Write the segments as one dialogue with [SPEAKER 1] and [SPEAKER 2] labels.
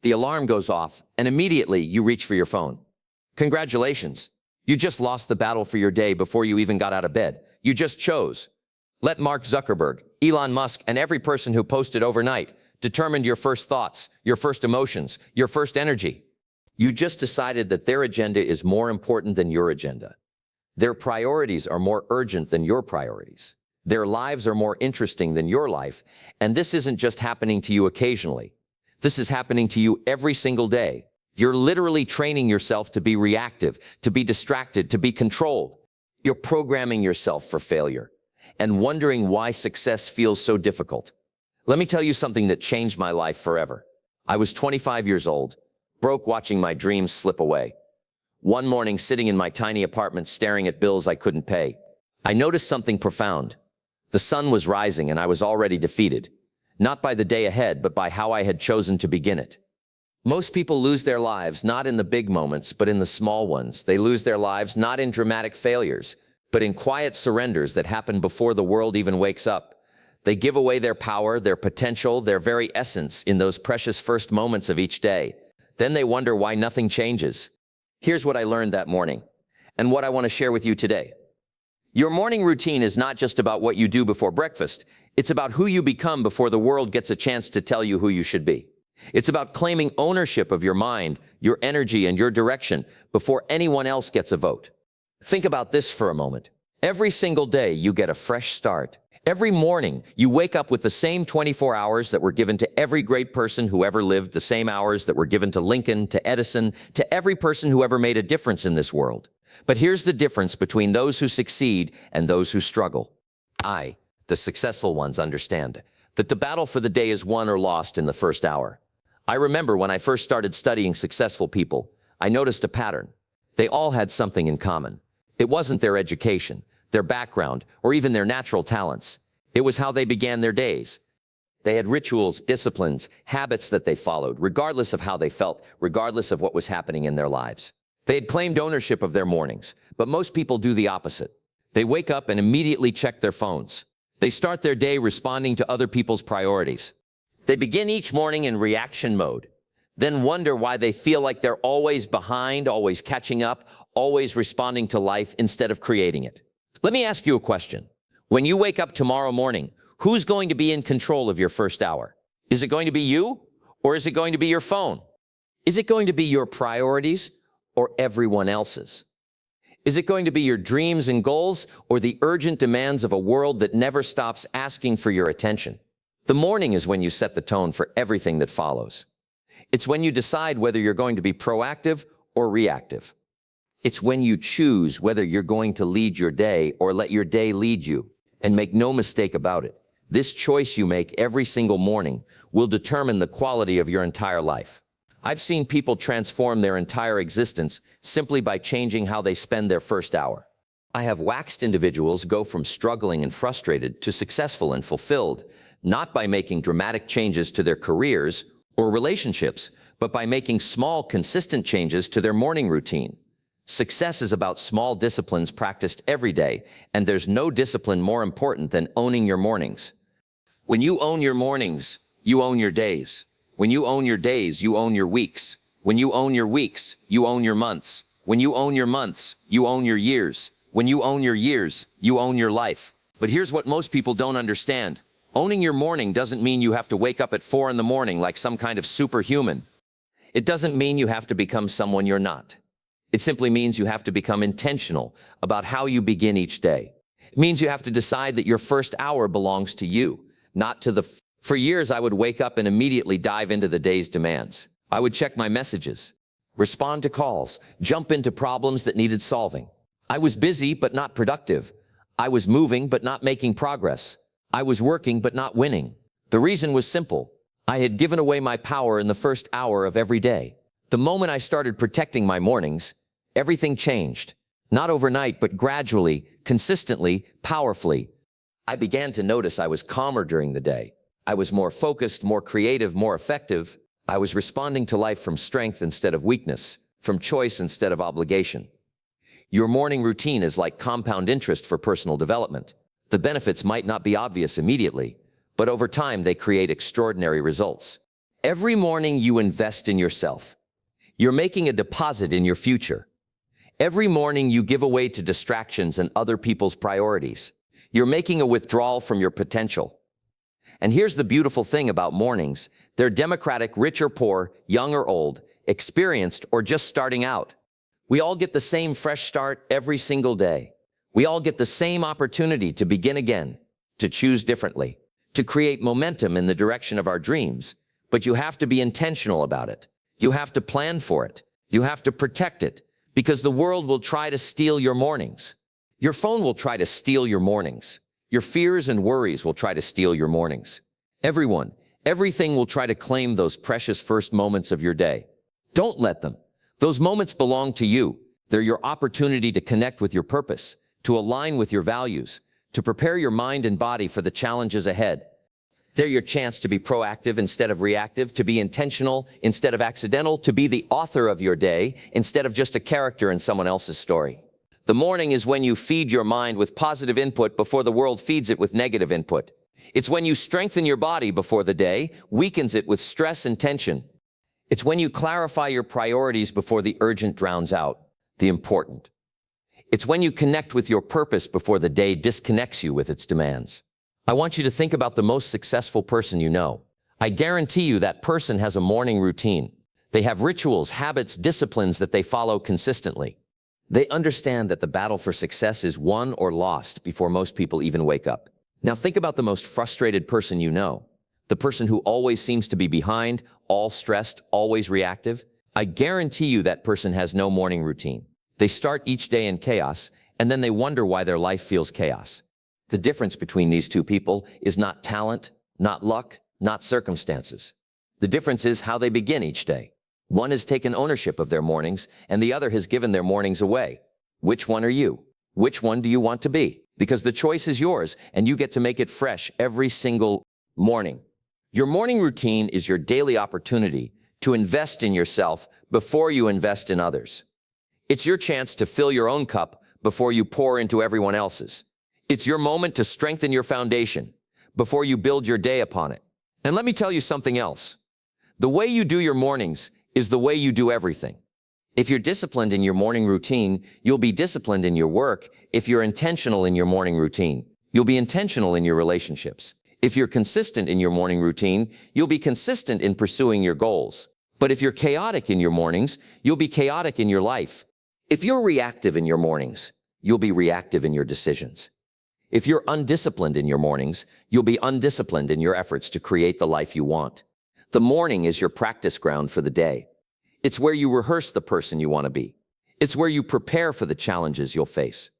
[SPEAKER 1] The alarm goes off, and immediately you reach for your phone. Congratulations. You just lost the battle for your day before you even got out of bed. You just chose. Let Mark Zuckerberg, Elon Musk, and every person who posted overnight determined your first thoughts, your first emotions, your first energy. You just decided that their agenda is more important than your agenda. Their priorities are more urgent than your priorities. Their lives are more interesting than your life. And this isn't just happening to you occasionally. This is happening to you every single day. You're literally training yourself to be reactive, to be distracted, to be controlled. You're programming yourself for failure and wondering why success feels so difficult. Let me tell you something that changed my life forever. I was 25 years old, broke watching my dreams slip away. One morning, sitting in my tiny apartment staring at bills I couldn't pay, I noticed something profound. The sun was rising and I was already defeated, not by the day ahead, but by how I had chosen to begin it. Most people lose their lives not in the big moments, but in the small ones. They lose their lives not in dramatic failures, but in quiet surrenders that happen before the world even wakes up. They give away their power, their potential, their very essence in those precious first moments of each day. Then they wonder why nothing changes. Here's what I learned that morning, and what I want to share with you today. Your morning routine is not just about what you do before breakfast. It's about who you become before the world gets a chance to tell you who you should be. It's about claiming ownership of your mind, your energy, and your direction before anyone else gets a vote. Think about this for a moment. Every single day, you get a fresh start. Every morning, you wake up with the same 24 hours that were given to every great person who ever lived, the same hours that were given to Lincoln, to Edison, to every person who ever made a difference in this world. But here's the difference between those who succeed and those who struggle. The successful ones, understand that the battle for the day is won or lost in the first hour. I remember when I first started studying successful people, I noticed a pattern. They all had something in common. It wasn't their education, their background, or even their natural talents. It was how they began their days. They had rituals, disciplines, habits that they followed, regardless of how they felt, regardless of what was happening in their lives. They had claimed ownership of their mornings, but most people do the opposite. They wake up and immediately check their phones. They start their day responding to other people's priorities. They begin each morning in reaction mode, then wonder why they feel like they're always behind, always catching up, always responding to life instead of creating it. Let me ask you a question. When you wake up tomorrow morning, who's going to be in control of your first hour? Is it going to be you, or is it going to be your phone? Is it going to be your priorities or everyone else's? Is it going to be your dreams and goals or the urgent demands of a world that never stops asking for your attention? The morning is when you set the tone for everything that follows. It's when you decide whether you're going to be proactive or reactive. It's when you choose whether you're going to lead your day or let your day lead you. And make no mistake about it, this choice you make every single morning will determine the quality of your entire life. I've seen people transform their entire existence simply by changing how they spend their first hour. I have watched individuals go from struggling and frustrated to successful and fulfilled, not by making dramatic changes to their careers or relationships, but by making small, consistent changes to their morning routine. Success is about small disciplines practiced every day, and there's no discipline more important than owning your mornings. When you own your mornings, you own your days. When you own your days, you own your weeks. When you own your weeks, you own your months. When you own your months, you own your years. When you own your years, you own your life. But here's what most people don't understand. Owning your morning doesn't mean you have to wake up at 4 in the morning like some kind of superhuman. It doesn't mean you have to become someone you're not. It simply means you have to become intentional about how you begin each day. It means you have to decide that your first hour belongs to you, not to For years, I would wake up and immediately dive into the day's demands. I would check my messages, respond to calls, jump into problems that needed solving. I was busy but not productive. I was moving but not making progress. I was working but not winning. The reason was simple. I had given away my power in the first hour of every day. The moment I started protecting my mornings, everything changed. Not overnight, but gradually, consistently, powerfully. I began to notice I was calmer during the day. I was more focused, more creative, more effective. I was responding to life from strength instead of weakness, from choice instead of obligation. Your morning routine is like compound interest for personal development. The benefits might not be obvious immediately, but over time they create extraordinary results. Every morning you invest in yourself. You're making a deposit in your future. Every morning you give away to distractions and other people's priorities. You're making a withdrawal from your potential. And here's the beautiful thing about mornings. They're democratic, rich or poor, young or old, experienced or just starting out. We all get the same fresh start every single day. We all get the same opportunity to begin again, to choose differently, to create momentum in the direction of our dreams. But you have to be intentional about it. You have to plan for it. You have to protect it, because the world will try to steal your mornings. Your phone will try to steal your mornings. Your fears and worries will try to steal your mornings. Everyone, everything will try to claim those precious first moments of your day. Don't let them. Those moments belong to you. They're your opportunity to connect with your purpose, to align with your values, to prepare your mind and body for the challenges ahead. They're your chance to be proactive instead of reactive, to be intentional instead of accidental, to be the author of your day instead of just a character in someone else's story. The morning is when you feed your mind with positive input before the world feeds it with negative input. It's when you strengthen your body before the day weakens it with stress and tension. It's when you clarify your priorities before the urgent drowns out the important. It's when you connect with your purpose before the day disconnects you with its demands. I want you to think about the most successful person you know. I guarantee you that person has a morning routine. They have rituals, habits, disciplines that they follow consistently. They understand that the battle for success is won or lost before most people even wake up. Now think about the most frustrated person you know. The person who always seems to be behind, all stressed, always reactive. I guarantee you that person has no morning routine. They start each day in chaos, and then they wonder why their life feels chaos. The difference between these two people is not talent, not luck, not circumstances. The difference is how they begin each day. One has taken ownership of their mornings, and the other has given their mornings away. Which one are you? Which one do you want to be? Because the choice is yours, and you get to make it fresh every single morning. Your morning routine is your daily opportunity to invest in yourself before you invest in others. It's your chance to fill your own cup before you pour into everyone else's. It's your moment to strengthen your foundation before you build your day upon it. And let me tell you something else. The way you do your mornings is the way you do everything. If you're disciplined in your morning routine, you'll be disciplined in your work. If you're intentional in your morning routine, you'll be intentional in your relationships. If you're consistent in your morning routine, you'll be consistent in pursuing your goals. But if you're chaotic in your mornings, you'll be chaotic in your life. If you're reactive in your mornings, you'll be reactive in your decisions. If you're undisciplined in your mornings, you'll be undisciplined in your efforts to create the life you want. The morning is your practice ground for the day. It's where you rehearse the person you want to be. It's where you prepare for the challenges you'll face.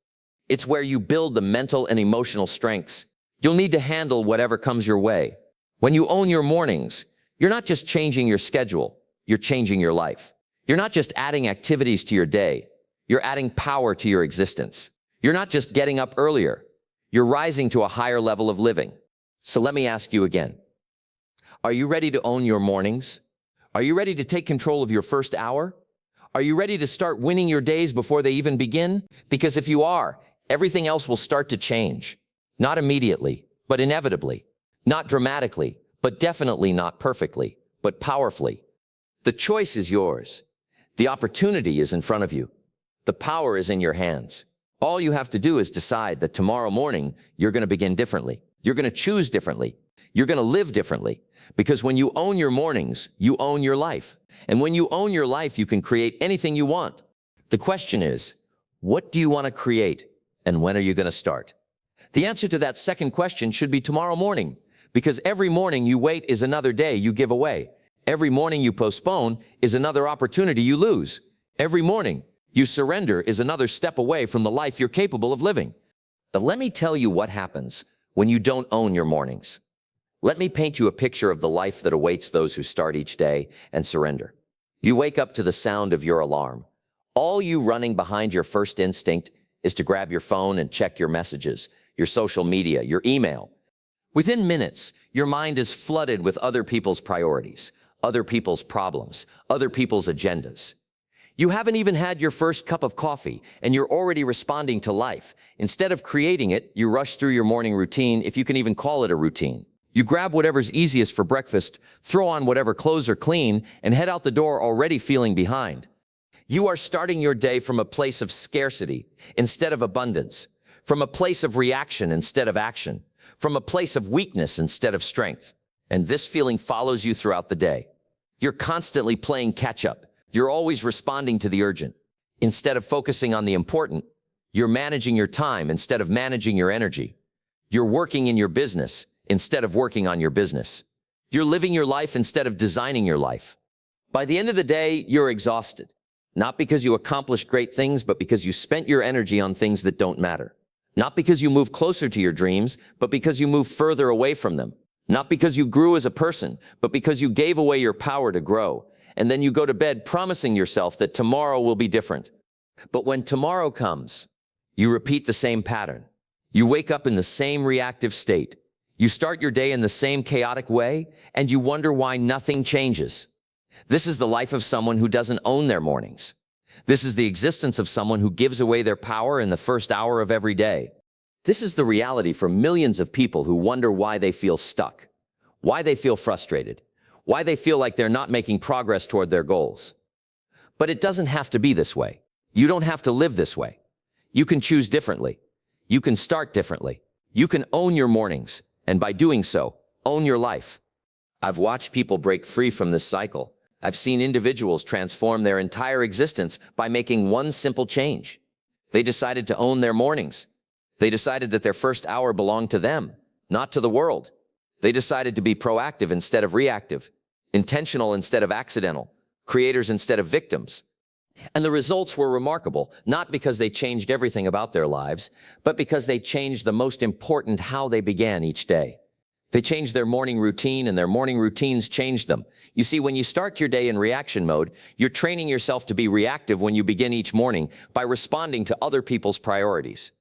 [SPEAKER 1] It's where you build the mental and emotional strengths you'll need to handle whatever comes your way. When you own your mornings, you're not just changing your schedule, you're changing your life. You're not just adding activities to your day, you're adding power to your existence. You're not just getting up earlier, you're rising to a higher level of living. So let me ask you again. Are you ready to own your mornings? Are you ready to take control of your first hour? Are you ready to start winning your days before they even begin? Because if you are, everything else will start to change. Not immediately, but inevitably. Not dramatically, but definitely not perfectly, but powerfully. The choice is yours. The opportunity is in front of you. The power is in your hands. All you have to do is decide that tomorrow morning, you're going to begin differently. You're going to choose differently. You're going to live differently. Because when you own your mornings, you own your life. And when you own your life, you can create anything you want. The question is, what do you want to create? And when are you going to start? The answer to that second question should be tomorrow morning. Because every morning you wait is another day you give away. Every morning you postpone is another opportunity you lose. Every morning you surrender is another step away from the life you're capable of living. But let me tell you what happens when you don't own your mornings. Let me paint you a picture of the life that awaits those who start each day and surrender. You wake up to the sound of your alarm. All you running behind your first instinct is to grab your phone and check your messages, your social media, your email. Within minutes, your mind is flooded with other people's priorities, other people's problems, other people's agendas. You haven't even had your first cup of coffee, and you're already responding to life. Instead of creating it, you rush through your morning routine, if you can even call it a routine. You grab whatever's easiest for breakfast, throw on whatever clothes are clean, and head out the door already feeling behind. You are starting your day from a place of scarcity instead of abundance, from a place of reaction instead of action, from a place of weakness instead of strength. And this feeling follows you throughout the day. You're constantly playing catch-up. You're always responding to the urgent. Instead of focusing on the important, you're managing your time instead of managing your energy. You're working in your business instead of working on your business. You're living your life instead of designing your life. By the end of the day, you're exhausted. Not because you accomplished great things, but because you spent your energy on things that don't matter. Not because you moved closer to your dreams, but because you moved further away from them. Not because you grew as a person, but because you gave away your power to grow. And then you go to bed promising yourself that tomorrow will be different. But when tomorrow comes, you repeat the same pattern. You wake up in the same reactive state. You start your day in the same chaotic way, and you wonder why nothing changes. This is the life of someone who doesn't own their mornings. This is the existence of someone who gives away their power in the first hour of every day. This is the reality for millions of people who wonder why they feel stuck, why they feel frustrated, why they feel like they're not making progress toward their goals. But it doesn't have to be this way. You don't have to live this way. You can choose differently. You can start differently. You can own your mornings, and by doing so, own your life. I've watched people break free from this cycle. I've seen individuals transform their entire existence by making one simple change. They decided to own their mornings. They decided that their first hour belonged to them, not to the world. They decided to be proactive instead of reactive, intentional instead of accidental, creators instead of victims. And the results were remarkable, not because they changed everything about their lives, but because they changed the most important how they began each day. They changed their morning routine, and their morning routines changed them. You see, when you start your day in reaction mode, you're training yourself to be reactive when you begin each morning by responding to other people's priorities.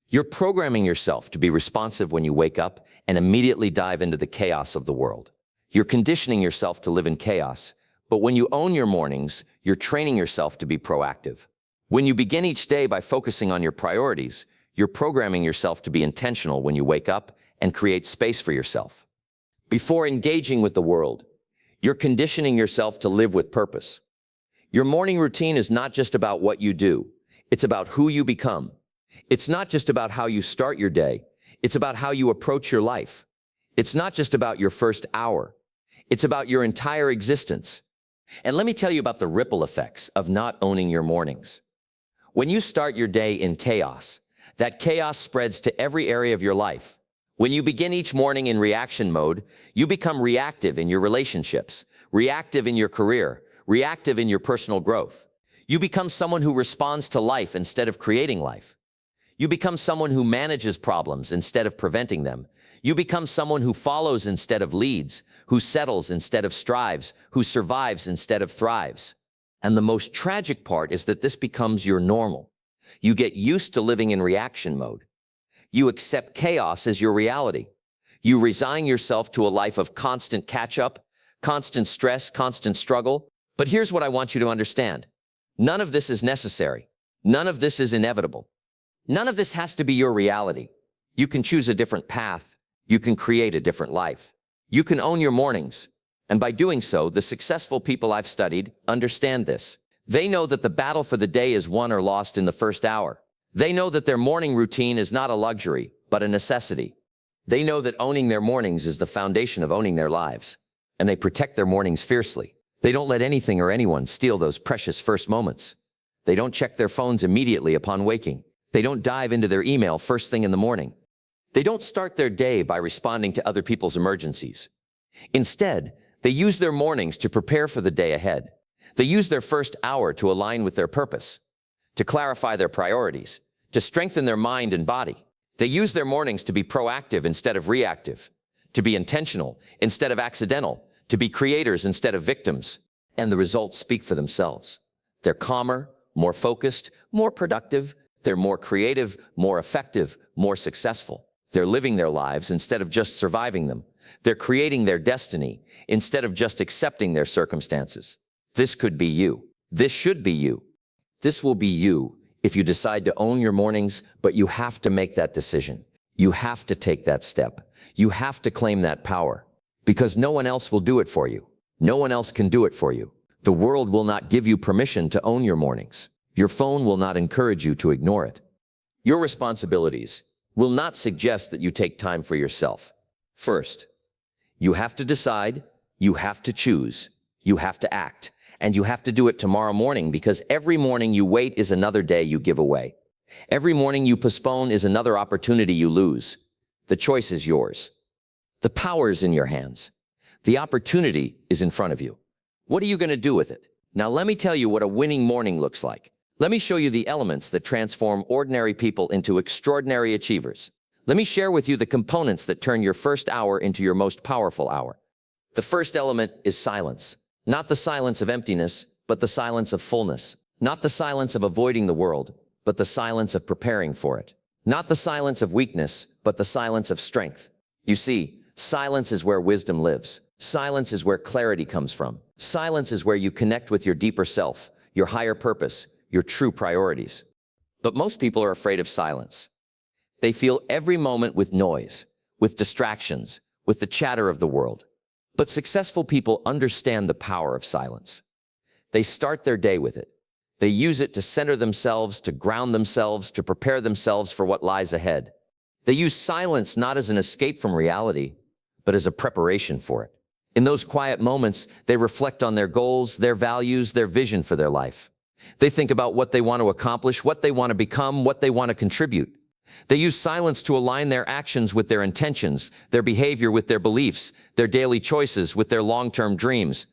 [SPEAKER 1] You're programming yourself to be responsive when you wake up and immediately dive into the chaos of the world. You're conditioning yourself to live in chaos, but when you own your mornings, you're training yourself to be proactive. When you begin each day by focusing on your priorities, you're programming yourself to be intentional when you wake up and create space for yourself. Before engaging with the world, you're conditioning yourself to live with purpose. Your morning routine is not just about what you do. It's about who you become. It's not just about how you start your day. It's about how you approach your life. It's not just about your first hour. It's about your entire existence. And let me tell you about the ripple effects of not owning your mornings. When you start your day in chaos, that chaos spreads to every area of your life. When you begin each morning in reaction mode, you become reactive in your relationships, reactive in your career, reactive in your personal growth. You become someone who responds to life instead of creating life. You become someone who manages problems instead of preventing them. You become someone who follows instead of leads, who settles instead of strives, who survives instead of thrives. And the most tragic part is that this becomes your normal. You get used to living in reaction mode. You accept chaos as your reality. You resign yourself to a life of constant catch-up, constant stress, constant struggle. But here's what I want you to understand. None of this is necessary. None of this is inevitable. None of this has to be your reality. You can choose a different path. You can create a different life. You can own your mornings. And by doing so, the successful people I've studied understand this. They know that the battle for the day is won or lost in the first hour. They know that their morning routine is not a luxury, but a necessity. They know that owning their mornings is the foundation of owning their lives. And they protect their mornings fiercely. They don't let anything or anyone steal those precious first moments. They don't check their phones immediately upon waking. They don't dive into their email first thing in the morning. They don't start their day by responding to other people's emergencies. Instead, they use their mornings to prepare for the day ahead. They use their first hour to align with their purpose, to clarify their priorities, to strengthen their mind and body. They use their mornings to be proactive instead of reactive, to be intentional instead of accidental, to be creators instead of victims. And the results speak for themselves. They're calmer, more focused, more productive. They're more creative, more effective, more successful. They're living their lives instead of just surviving them. They're creating their destiny instead of just accepting their circumstances. This could be you. This should be you. This will be you if you decide to own your mornings, but you have to make that decision. You have to take that step. You have to claim that power because no one else will do it for you. No one else can do it for you. The world will not give you permission to own your mornings. Your phone will not encourage you to ignore it. Your responsibilities will not suggest that you take time for yourself. First, you have to decide, you have to choose, you have to act, and you have to do it tomorrow morning because every morning you wait is another day you give away. Every morning you postpone is another opportunity you lose. The choice is yours. The power is in your hands. The opportunity is in front of you. What are you going to do with it? Now let me tell you what a winning morning looks like. Let me show you the elements that transform ordinary people into extraordinary achievers. Let me share with you the components that turn your first hour into your most powerful hour. The first element is silence. Not the silence of emptiness, but the silence of fullness. Not the silence of avoiding the world, but the silence of preparing for it. Not the silence of weakness, but the silence of strength. You see, silence is where wisdom lives. Silence is where clarity comes from. Silence is where you connect with your deeper self, your higher purpose, your true priorities. But most people are afraid of silence. They fill every moment with noise, with distractions, with the chatter of the world. But successful people understand the power of silence. They start their day with it. They use it to center themselves, to ground themselves, to prepare themselves for what lies ahead. They use silence not as an escape from reality, but as a preparation for it. In those quiet moments, they reflect on their goals, their values, their vision for their life. They think about what they want to accomplish, what they want to become, what they want to contribute. They use silence to align their actions with their intentions, their behavior with their beliefs, their daily choices with their long-term dreams.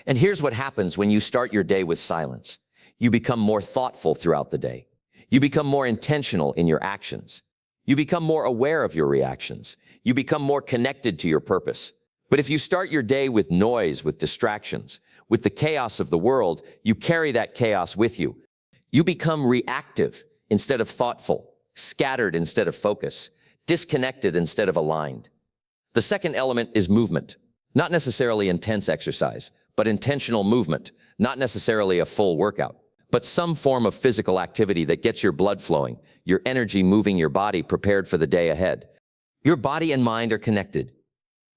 [SPEAKER 1] And here's what happens when you start your day with silence. You become more thoughtful throughout the day. You become more intentional in your actions. You become more aware of your reactions. You become more connected to your purpose. But if you start your day with noise, with distractions, with the chaos of the world, you carry that chaos with you. You become reactive instead of thoughtful, scattered instead of focused, disconnected instead of aligned. The second element is movement. Not necessarily intense exercise, but intentional movement. Not necessarily a full workout, but some form of physical activity that gets your blood flowing, your energy moving, your body prepared for the day ahead. Your body and mind are connected.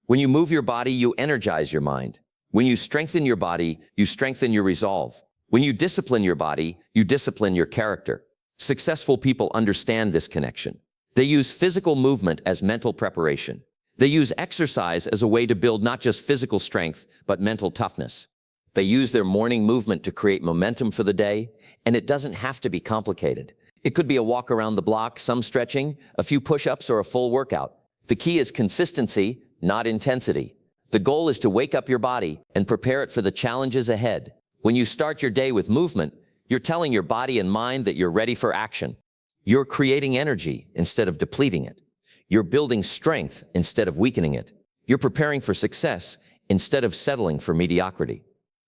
[SPEAKER 1] When you move your body, you energize your mind. When you strengthen your body, you strengthen your resolve. When you discipline your body, you discipline your character. Successful people understand this connection. They use physical movement as mental preparation. They use exercise as a way to build not just physical strength, but mental toughness. They use their morning movement to create momentum for the day, and it doesn't have to be complicated. It could be a walk around the block, some stretching, a few push-ups, or a full workout. The key is consistency, not intensity. The goal is to wake up your body and prepare it for the challenges ahead. When you start your day with movement, you're telling your body and mind that you're ready for action. You're creating energy instead of depleting it. You're building strength instead of weakening it. You're preparing for success instead of settling for mediocrity.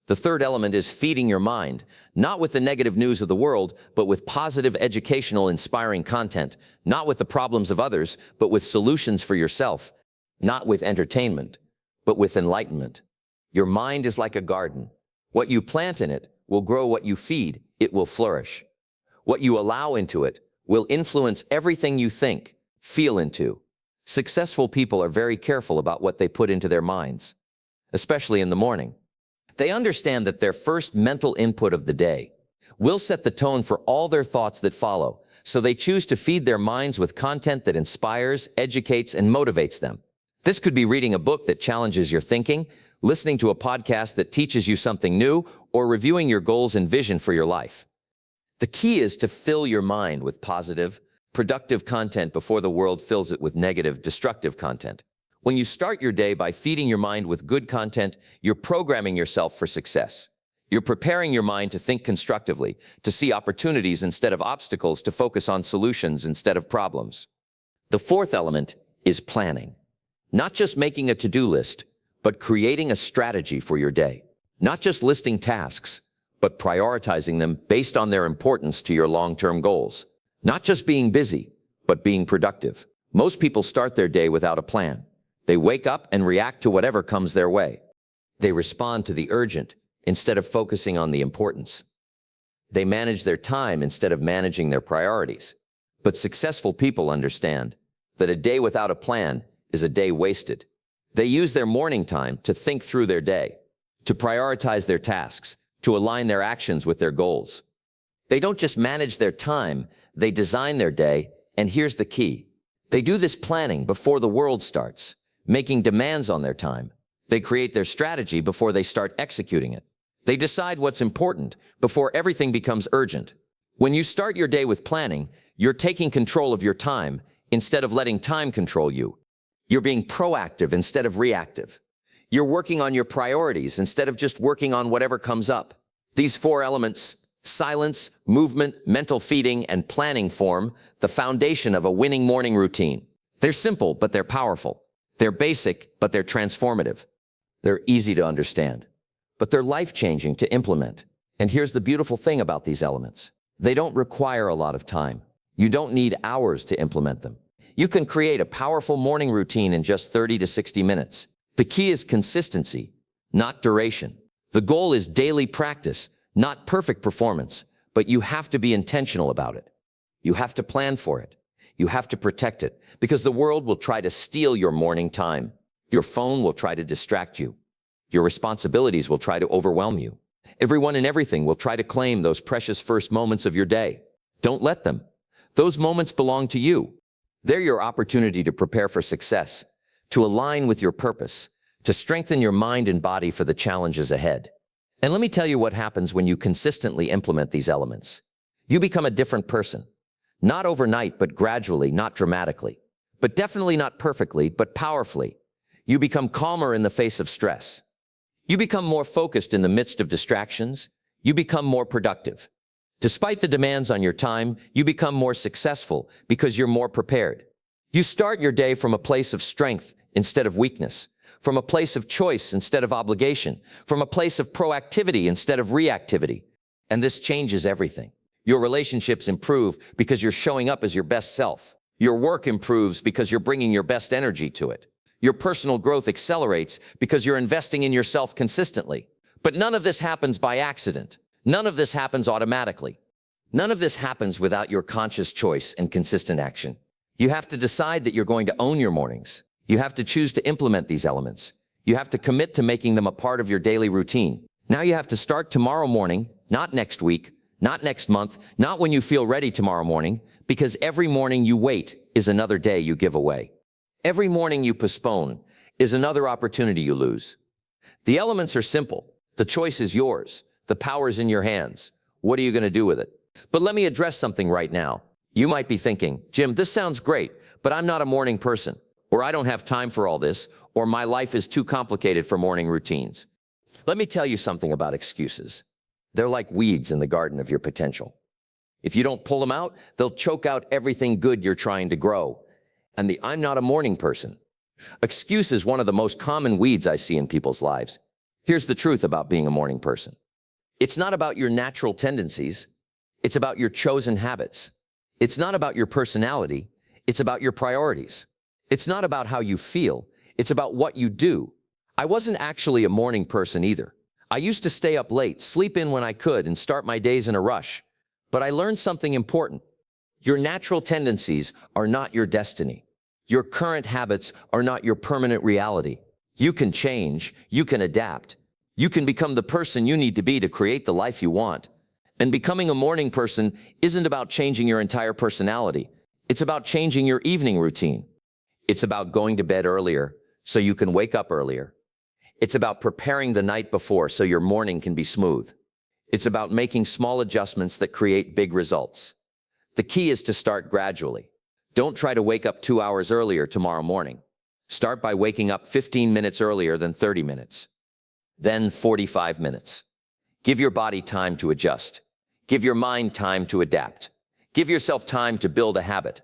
[SPEAKER 1] The third element is feeding your mind, not with the negative news of the world, but with positive, educational, inspiring content, not with the problems of others, but with solutions for yourself, not with entertainment, but with enlightenment. Your mind is like a garden. What you plant in it will grow. What you feed, it will flourish. What you allow into it will influence everything you think, feel into. Successful people are very careful about what they put into their minds, especially in the morning. They understand that their first mental input of the day will set the tone for all their thoughts that follow, so they choose to feed their minds with content that inspires, educates, and motivates them. This could be reading a book that challenges your thinking, listening to a podcast that teaches you something new, or reviewing your goals and vision for your life. The key is to fill your mind with positive, productive content before the world fills it with negative, destructive content. When you start your day by feeding your mind with good content, you're programming yourself for success. You're preparing your mind to think constructively, to see opportunities instead of obstacles, to focus on solutions instead of problems. The fourth element is planning. Not just making a to-do list, but creating a strategy for your day. Not just listing tasks, but prioritizing them based on their importance to your long-term goals. Not just being busy, but being productive. Most people start their day without a plan. They wake up and react to whatever comes their way. They respond to the urgent instead of focusing on the importance. They manage their time instead of managing their priorities. But successful people understand that a day without a plan is a day wasted. They use their morning time to think through their day, to prioritize their tasks, to align their actions with their goals. They don't just manage their time, they design their day, and here's the key. They do this planning before the world starts, making demands on their time. They create their strategy before they start executing it. They decide what's important before everything becomes urgent. When you start your day with planning, you're taking control of your time instead of letting time control you. You're being proactive instead of reactive. You're working on your priorities instead of just working on whatever comes up. These 4 elements, silence, movement, mental feeding, and planning, form the foundation of a winning morning routine. They're simple, but they're powerful. They're basic, but they're transformative. They're easy to understand, but they're life-changing to implement. And here's the beautiful thing about these elements. They don't require a lot of time. You don't need hours to implement them. You can create a powerful morning routine in just 30 to 60 minutes. The key is consistency, not duration. The goal is daily practice, not perfect performance, but you have to be intentional about it. You have to plan for it. You have to protect it, because the world will try to steal your morning time. Your phone will try to distract you. Your responsibilities will try to overwhelm you. Everyone and everything will try to claim those precious first moments of your day. Don't let them. Those moments belong to you. They're your opportunity to prepare for success, to align with your purpose, to strengthen your mind and body for the challenges ahead. And let me tell you what happens when you consistently implement these elements. You become a different person. Not overnight, but gradually, not dramatically. But definitely not perfectly, but powerfully. You become calmer in the face of stress. You become more focused in the midst of distractions. You become more productive. Despite the demands on your time, you become more successful because you're more prepared. You start your day from a place of strength instead of weakness, from a place of choice instead of obligation, from a place of proactivity instead of reactivity. And this changes everything. Your relationships improve because you're showing up as your best self. Your work improves because you're bringing your best energy to it. Your personal growth accelerates because you're investing in yourself consistently. But none of this happens by accident. None of this happens automatically. None of this happens without your conscious choice and consistent action. You have to decide that you're going to own your mornings. You have to choose to implement these elements. You have to commit to making them a part of your daily routine. Now you have to start tomorrow morning, not next week, not next month, not when you feel ready tomorrow morning, because every morning you wait is another day you give away. Every morning you postpone is another opportunity you lose. The elements are simple. The choice is yours. The power's in your hands. What are you going to do with it? But let me address something right now. You might be thinking, Jim, this sounds great, but I'm not a morning person, or I don't have time for all this, or my life is too complicated for morning routines. Let me tell you something about excuses. They're like weeds in the garden of your potential. If you don't pull them out, they'll choke out everything good you're trying to grow. And the I'm not a morning person. Excuse is one of the most common weeds I see in people's lives. Here's the truth about being a morning person. It's not about your natural tendencies. It's about your chosen habits. It's not about your personality. It's about your priorities. It's not about how you feel. It's about what you do. I wasn't actually a morning person either. I used to stay up late, sleep in when I could, and start my days in a rush. But I learned something important. Your natural tendencies are not your destiny. Your current habits are not your permanent reality. You can change. You can adapt. You can become the person you need to be to create the life you want. And becoming a morning person isn't about changing your entire personality. It's about changing your evening routine. It's about going to bed earlier so you can wake up earlier. It's about preparing the night before so your morning can be smooth. It's about making small adjustments that create big results. The key is to start gradually. Don't try to wake up 2 hours earlier tomorrow morning. Start by waking up 15 minutes earlier than 30 minutes. Then 45 minutes. Give your body time to adjust. Give your mind time to adapt. Give yourself time to build a habit.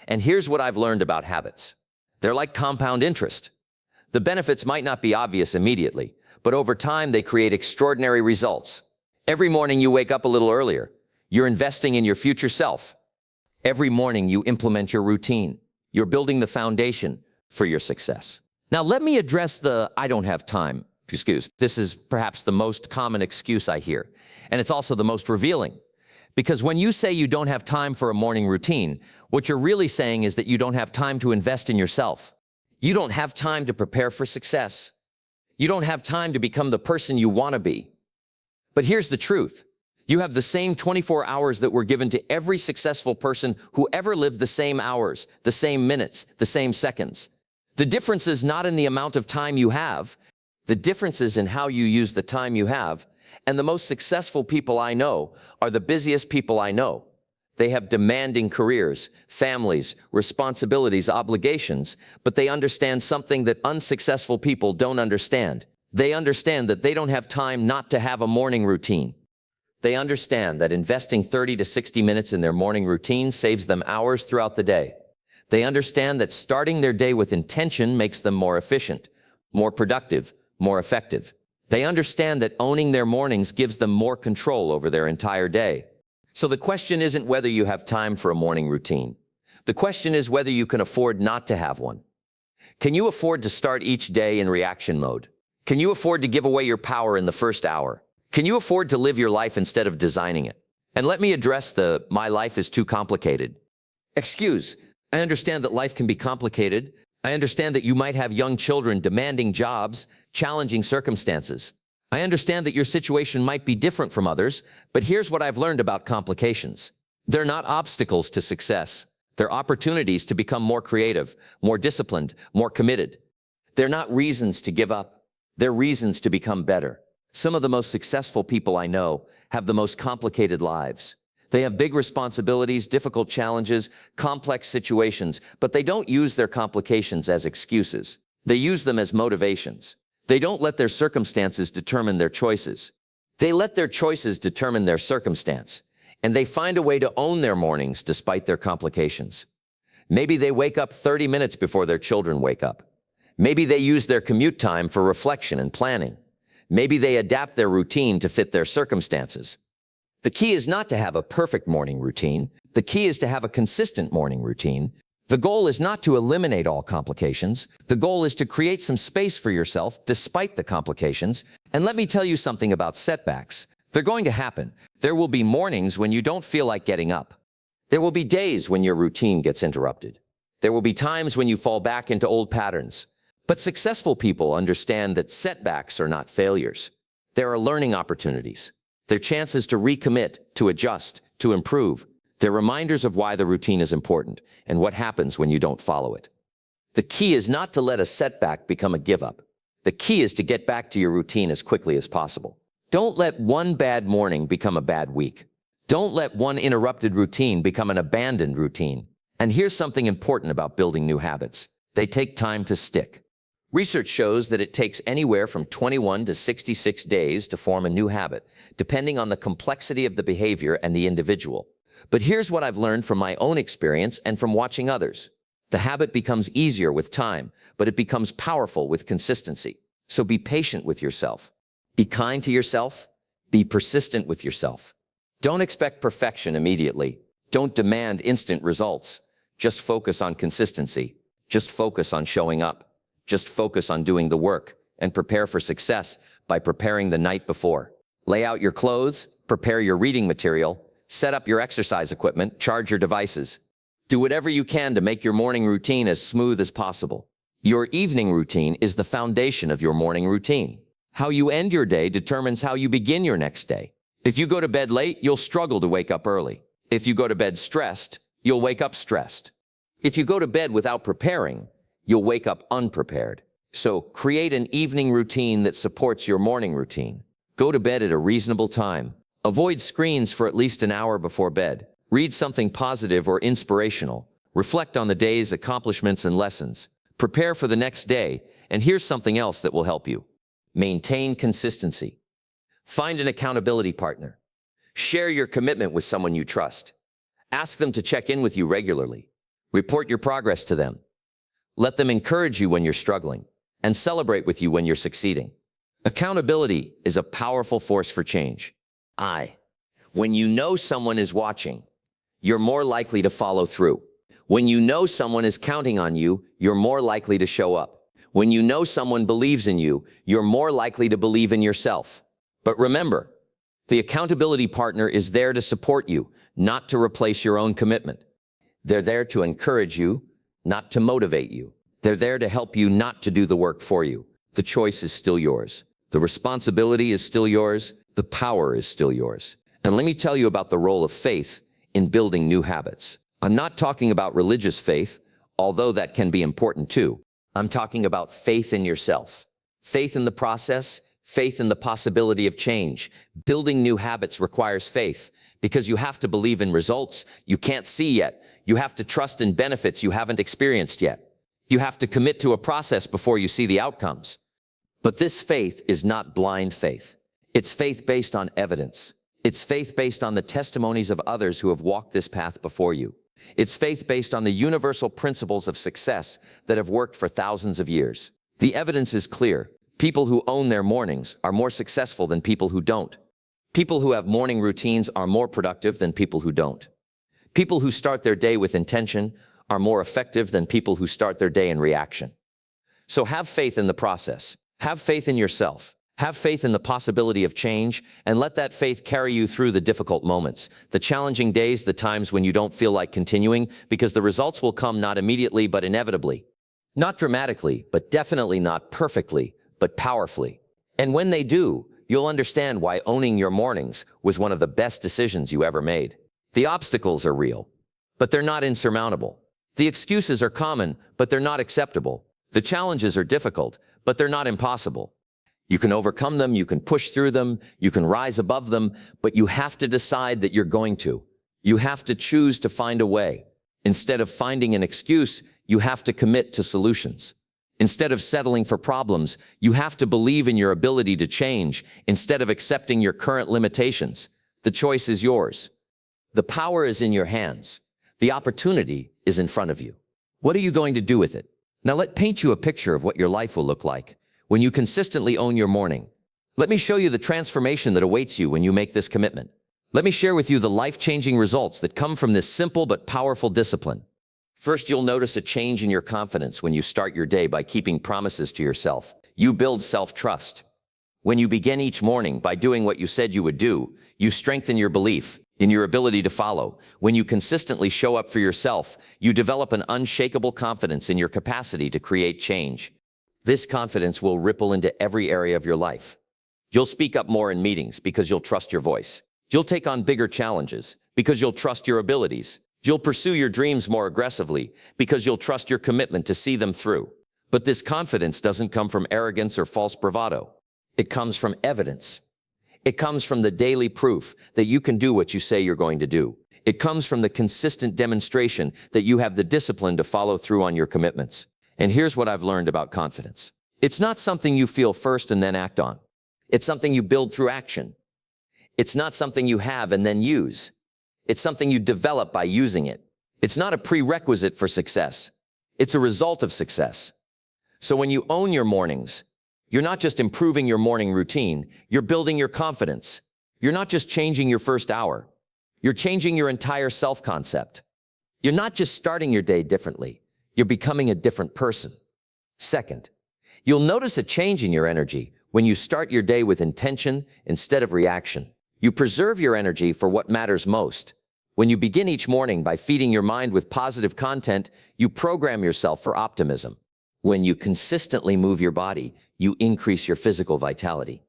[SPEAKER 1] And here's what I've learned about habits. They're like compound interest. The benefits might not be obvious immediately, but over time they create extraordinary results. Every morning you wake up a little earlier. You're investing in your future self. Every morning you implement your routine. You're building the foundation for your success. Now let me address the I don't have time excuse. This is perhaps the most common excuse I hear, and it's also the most revealing. Because when you say you don't have time for a morning routine, what you're really saying is that you don't have time to invest in yourself. You don't have time to prepare for success. You don't have time to become the person you want to be. But here's the truth. You have the same 24 hours that were given to every successful person who ever lived, the same hours, the same minutes, the same seconds. The difference is not in the amount of time you have. The difference is in how you use the time you have. And the most successful people I know are the busiest people I know. They have demanding careers, families, responsibilities, obligations, but they understand something that unsuccessful people don't understand. They understand that they don't have time not to have a morning routine. They understand that investing 30 to 60 minutes in their morning routine saves them hours throughout the day. They understand that starting their day with intention makes them more efficient, more productive, more effective. They understand that owning their mornings gives them more control over their entire day. So the question isn't whether you have time for a morning routine. The question is whether you can afford not to have one. Can you afford to start each day in reaction mode? Can you afford to give away your power in the first hour? Can you afford to live your life instead of designing it? And let me address the "my life is too complicated." Excuse, I understand that life can be complicated. I understand that you might have young children, demanding jobs, challenging circumstances. I understand that your situation might be different from others, but here's what I've learned about complications. They're not obstacles to success. They're opportunities to become more creative, more disciplined, more committed. They're not reasons to give up. They're reasons to become better. Some of the most successful people I know have the most complicated lives. They have big responsibilities, difficult challenges, complex situations, but they don't use their complications as excuses. They use them as motivations. They don't let their circumstances determine their choices. They let their choices determine their circumstance, and they find a way to own their mornings despite their complications. Maybe they wake up 30 minutes before their children wake up. Maybe they use their commute time for reflection and planning. Maybe they adapt their routine to fit their circumstances. The key is not to have a perfect morning routine. The key is to have a consistent morning routine. The goal is not to eliminate all complications. The goal is to create some space for yourself despite the complications. And let me tell you something about setbacks. They're going to happen. There will be mornings when you don't feel like getting up. There will be days when your routine gets interrupted. There will be times when you fall back into old patterns. But successful people understand that setbacks are not failures. There are learning opportunities. They're chances to recommit, to adjust, to improve. They're reminders of why the routine is important and what happens when you don't follow it. The key is not to let a setback become a give-up. The key is to get back to your routine as quickly as possible. Don't let one bad morning become a bad week. Don't let one interrupted routine become an abandoned routine. And here's something important about building new habits. They take time to stick. Research shows that it takes anywhere from 21 to 66 days to form a new habit, depending on the complexity of the behavior and the individual. But here's what I've learned from my own experience and from watching others. The habit becomes easier with time, but it becomes powerful with consistency. So be patient with yourself. Be kind to yourself. Be persistent with yourself. Don't expect perfection immediately. Don't demand instant results. Just focus on consistency. Just focus on showing up. Just focus on doing the work and prepare for success by preparing the night before. Lay out your clothes, prepare your reading material, set up your exercise equipment, charge your devices. Do whatever you can to make your morning routine as smooth as possible. Your evening routine is the foundation of your morning routine. How you end your day determines how you begin your next day. If you go to bed late, you'll struggle to wake up early. If you go to bed stressed, you'll wake up stressed. If you go to bed without preparing, you'll wake up unprepared. So create an evening routine that supports your morning routine. Go to bed at a reasonable time. Avoid screens for at least an hour before bed. Read something positive or inspirational. Reflect on the day's accomplishments and lessons. Prepare for the next day, and here's something else that will help you. Maintain consistency. Find an accountability partner. Share your commitment with someone you trust. Ask them to check in with you regularly. Report your progress to them. Let them encourage you when you're struggling and celebrate with you when you're succeeding. Accountability is a powerful force for change. When you know someone is watching, you're more likely to follow through. When you know someone is counting on you, you're more likely to show up. When you know someone believes in you, you're more likely to believe in yourself. But remember, the accountability partner is there to support you, not to replace your own commitment. They're there to encourage you, not to motivate you. They're there to help you, not to do the work for you. The choice is still yours. The responsibility is still yours. The power is still yours. And let me tell you about the role of faith in building new habits. I'm not talking about religious faith, although that can be important too. I'm talking about faith in yourself. Faith in the process, faith in the possibility of change. Building new habits requires faith because you have to believe in results you can't see yet. You have to trust in benefits you haven't experienced yet. You have to commit to a process before you see the outcomes. But this faith is not blind faith. It's faith based on evidence. It's faith based on the testimonies of others who have walked this path before you. It's faith based on the universal principles of success that have worked for thousands of years. The evidence is clear. People who own their mornings are more successful than people who don't. People who have morning routines are more productive than people who don't. People who start their day with intention are more effective than people who start their day in reaction. So have faith in the process. Have faith in yourself. Have faith in the possibility of change, and let that faith carry you through the difficult moments, the challenging days, the times when you don't feel like continuing, because the results will come not immediately, but inevitably. Not dramatically, but definitely not perfectly, but powerfully. And when they do, you'll understand why owning your mornings was one of the best decisions you ever made. The obstacles are real, but they're not insurmountable. The excuses are common, but they're not acceptable. The challenges are difficult, but they're not impossible. You can overcome them, you can push through them, you can rise above them, but you have to decide that you're going to. You have to choose to find a way. Instead of finding an excuse, you have to commit to solutions. Instead of settling for problems, you have to believe in your ability to change. Instead of accepting your current limitations, the choice is yours. The power is in your hands. The opportunity is in front of you. What are you going to do with it? Now let's paint you a picture of what your life will look like when you consistently own your morning. Let me show you the transformation that awaits you when you make this commitment. Let me share with you the life-changing results that come from this simple but powerful discipline. First, you'll notice a change in your confidence when you start your day by keeping promises to yourself. You build self-trust. When you begin each morning by doing what you said you would do, you strengthen your belief in your ability to follow. When you consistently show up for yourself, you develop an unshakable confidence in your capacity to create change. This confidence will ripple into every area of your life. You'll speak up more in meetings because you'll trust your voice. You'll take on bigger challenges because you'll trust your abilities. You'll pursue your dreams more aggressively because you'll trust your commitment to see them through. But this confidence doesn't come from arrogance or false bravado. It comes from evidence. It comes from the daily proof that you can do what you say you're going to do. It comes from the consistent demonstration that you have the discipline to follow through on your commitments. And here's what I've learned about confidence. It's not something you feel first and then act on. It's something you build through action. It's not something you have and then use. It's something you develop by using it. It's not a prerequisite for success. It's a result of success. So when you own your mornings, you're not just improving your morning routine, you're building your confidence. You're not just changing your first hour. You're changing your entire self-concept. You're not just starting your day differently. You're becoming a different person. Second, you'll notice a change in your energy when you start your day with intention instead of reaction. You preserve your energy for what matters most. When you begin each morning by feeding your mind with positive content, you program yourself for optimism. When you consistently move your body, you increase your physical vitality.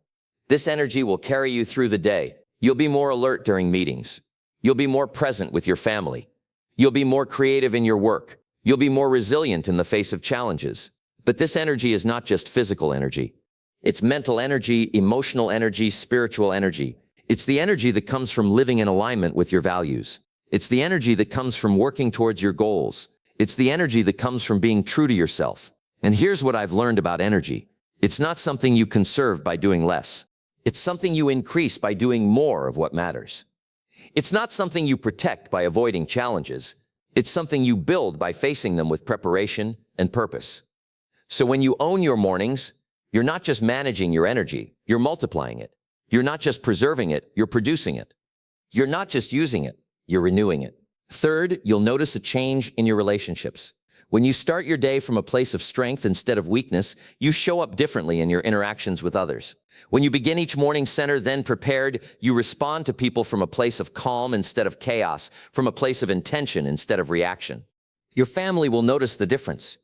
[SPEAKER 1] This energy will carry you through the day. You'll be more alert during meetings. You'll be more present with your family. You'll be more creative in your work. You'll be more resilient in the face of challenges. But this energy is not just physical energy. It's mental energy, emotional energy, spiritual energy. It's the energy that comes from living in alignment with your values. It's the energy that comes from working towards your goals. It's the energy that comes from being true to yourself. And here's what I've learned about energy. It's not something you conserve by doing less. It's something you increase by doing more of what matters. It's not something you protect by avoiding challenges. It's something you build by facing them with preparation and purpose. So when you own your mornings, you're not just managing your energy, you're multiplying it. You're not just preserving it, you're producing it. You're not just using it, you're renewing it. Third, you'll notice a change in your relationships. When you start your day from a place of strength instead of weakness, you show up differently in your interactions with others. When you begin each morning centered, then prepared, you respond to people from a place of calm instead of chaos, from a place of intention instead of reaction. Your family will notice the difference.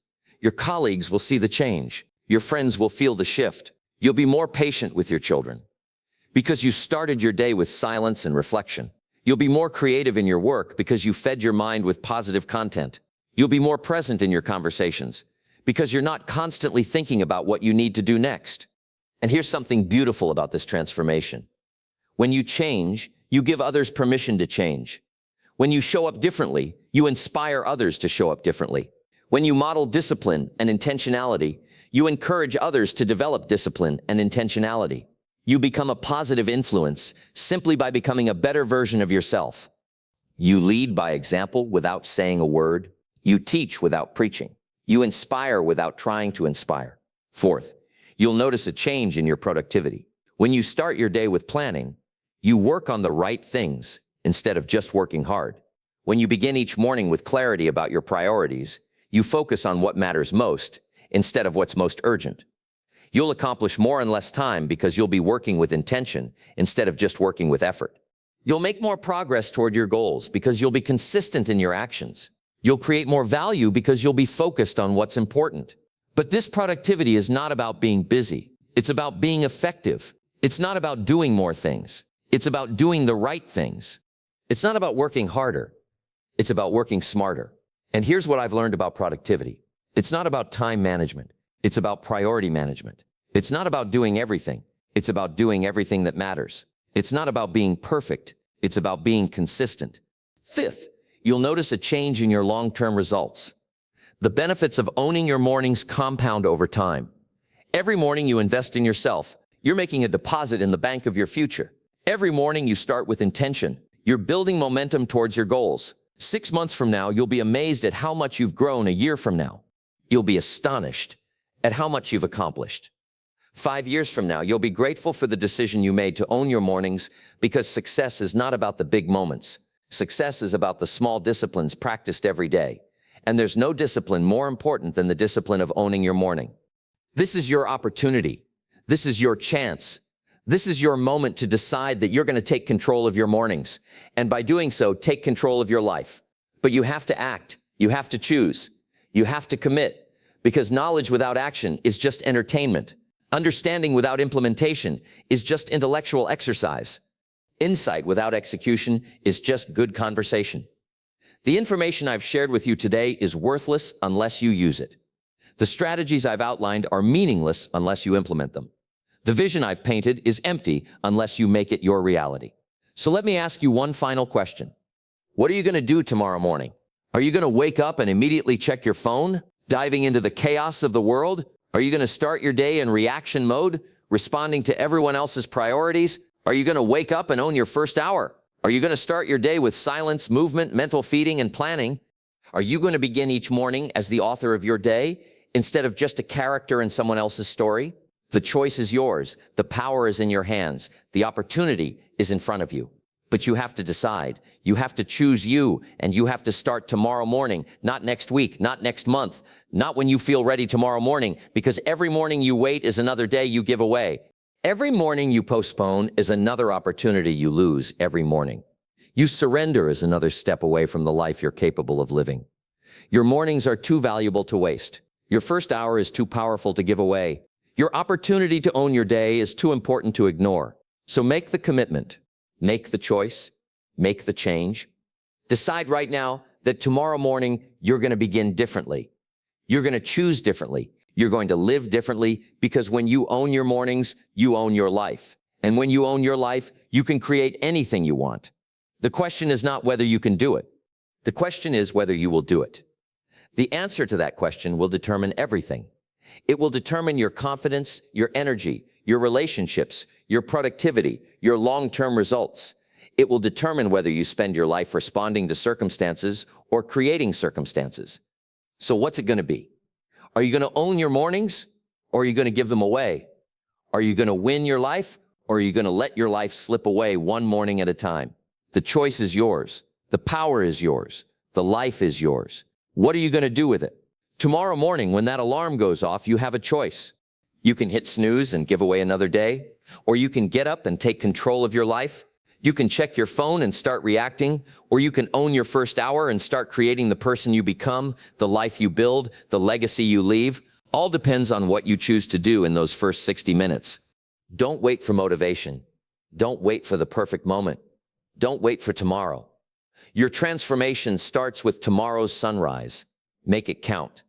[SPEAKER 1] Your colleagues will see the change. Your friends will feel the shift. You'll be more patient with your children because you started your day with silence and reflection. You'll be more creative in your work because you fed your mind with positive content. You'll be more present in your conversations because you're not constantly thinking about what you need to do next. And here's something beautiful about this transformation. When you change, you give others permission to change. When you show up differently, you inspire others to show up differently. When you model discipline and intentionality, you encourage others to develop discipline and intentionality. You become a positive influence simply by becoming a better version of yourself. You lead by example without saying a word. You teach without preaching. You inspire without trying to inspire. Fourth, you'll notice a change in your productivity. When you start your day with planning, you work on the right things instead of just working hard. When you begin each morning with clarity about your priorities, you focus on what matters most instead of what's most urgent. You'll accomplish more in less time because you'll be working with intention instead of just working with effort. You'll make more progress toward your goals because you'll be consistent in your actions. You'll create more value because you'll be focused on what's important. But this productivity is not about being busy. It's about being effective. It's not about doing more things. It's about doing the right things. It's not about working harder. It's about working smarter. And here's what I've learned about productivity. It's not about time management. It's about priority management. It's not about doing everything. It's about doing everything that matters. It's not about being perfect. It's about being consistent. Fifth, you'll notice a change in your long-term results. The benefits of owning your mornings compound over time. Every morning you invest in yourself. You're making a deposit in the bank of your future. Every morning you start with intention. You're building momentum towards your goals. 6 months from now, you'll be amazed at how much you've grown. A year from now, you'll be astonished at how much you've accomplished. 5 years from now, you'll be grateful for the decision you made to own your mornings because success is not about the big moments. Success is about the small disciplines practiced every day. And there's no discipline more important than the discipline of owning your morning. This is your opportunity. This is your chance. This is your moment to decide that you're going to take control of your mornings. And by doing so, take control of your life. But you have to act. You have to choose. You have to commit. Because knowledge without action is just entertainment. Understanding without implementation is just intellectual exercise. Insight without execution is just good conversation. The information I've shared with you today is worthless unless you use it. The strategies I've outlined are meaningless unless you implement them. The vision I've painted is empty unless you make it your reality. So let me ask you one final question. What are you going to do tomorrow morning? Are you going to wake up and immediately check your phone, diving into the chaos of the world? Are you going to start your day in reaction mode, responding to everyone else's priorities? Are you going to wake up and own your first hour? Are you going to start your day with silence, movement, mental feeding, and planning? Are you going to begin each morning as the author of your day instead of just a character in someone else's story? The choice is yours. The power is in your hands. The opportunity is in front of you. But you have to decide. You have to choose you, and you have to start tomorrow morning, not next week, not next month, not when you feel ready tomorrow morning, because every morning you wait is another day you give away. Every morning you postpone is another opportunity you lose every morning. You surrender is another step away from the life you're capable of living. Your mornings are too valuable to waste. Your first hour is too powerful to give away. Your opportunity to own your day is too important to ignore. So make the commitment, make the choice, make the change. Decide right now that tomorrow morning you're going to begin differently. You're going to choose differently. You're going to live differently because when you own your mornings, you own your life. And when you own your life, you can create anything you want. The question is not whether you can do it. The question is whether you will do it. The answer to that question will determine everything. It will determine your confidence, your energy, your relationships, your productivity, your long-term results. It will determine whether you spend your life responding to circumstances or creating circumstances. So what's it going to be? Are you going to own your mornings, or are you going to give them away? Are you going to win your life, or are you going to let your life slip away one morning at a time? The choice is yours. The power is yours. The life is yours. What are you going to do with it? Tomorrow morning, when that alarm goes off, you have a choice. You can hit snooze and give away another day, or you can get up and take control of your life. You can check your phone and start reacting, or you can own your first hour and start creating the person you become, the life you build, the legacy you leave. All depends on what you choose to do in those first 60 minutes. Don't wait for motivation. Don't wait for the perfect moment. Don't wait for tomorrow. Your transformation starts with tomorrow's sunrise. Make it count.